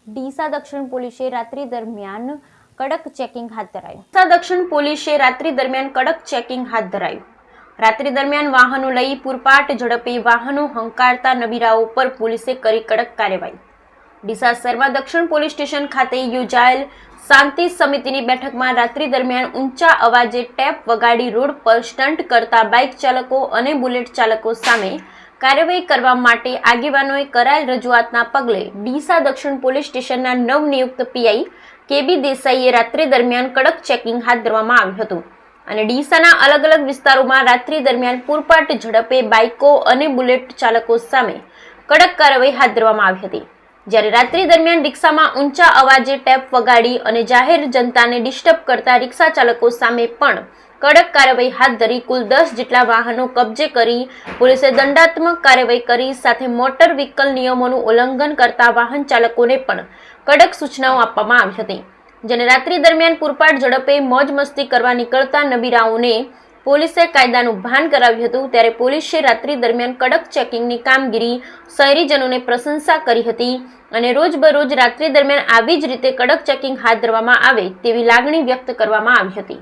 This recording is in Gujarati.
ડીસા દક્ષિણ પોલીસે રાત્રિ દરમિયાન કડક ચેકિંગ હાથ ધરાયું. ડીસા દક્ષિણ પોલીસે રાત્રિ દરમિયાન કડક ચેકિંગ હાથ ધરાયું. રાત્રિ દરમિયાન વાહનો લઈ પૂરપાટ ઝડપે વાહનો હંકારતા નબીરાઓ પર પોલીસે કરી કડક કાર્યવાહી. ડીસા શહેરમાં દક્ષિણ પોલીસ સ્ટેશન ખાતે યોજાયેલ શાંતિ સમિતિની બેઠકમાં રાત્રિ દરમિયાન ઊંચા અવાજે ટેપ વગાડી રોડ પર સ્ટન્ટ કરતા બાઇક ચાલકો અને બુલેટ ચાલકો સામે કાર્યવાહી કરવા માટે આગેવાનોએ કરાયેલ રજૂઆતના પગલે ડીસા દક્ષિણ પોલીસ સ્ટેશનના નવનિયુક્ત પીઆઈ કેબી દેસાઈએ રાત્રિ દરમિયાન કડક ચેકિંગ હાથ ધરવામાં આવ્યું હતું અને ડીસાના અલગ અલગ વિસ્તારોમાં રાત્રિ દરમિયાન પૂરપાટ ઝડપે બાઇકો અને બુલેટ ચાલકો સામે કડક કાર્યવાહી હાથ ધરવામાં આવી હતી. જ્યારે રાત્રિ દરમિયાન રિક્ષામાં ઊંચા અવાજે ટેપ વગાડી અને જાહેર જનતાને ડિસ્ટર્બ કરતા રિક્ષા ચાલકો સામે પણ કડક કાર્યવાહી હાથ ધરી કુલ 10 જેટલા વાહનો કબજે કરી પોલીસે દંડાત્મક કાર્યવાહી કરી સાથે મોટર વ્હીકલ નિયમોનું ઉલ્લંઘન કરતા વાહન ચાલકોને પણ કડક સૂચનાઓ આપવામાં આવી હતી. જેને રાત્રિ દરમિયાન પૂરપાટ ઝડપે મોજ મસ્તી કરવા નીકળતા નબીરાઓને પોલીસે કાયદાનું ભાન કરાવ્યું હતું. ત્યારે પોલીસે રાત્રિ દરમિયાન કડક ચેકિંગની કામગીરી શહેરીજનોને પ્રશંસા કરી હતી અને રોજબરોજ રાત્રિ દરમિયાન આવી જ રીતે કડક ચેકિંગ હાથ ધરવામાં આવે તેવી લાગણી વ્યક્ત કરવામાં આવી હતી.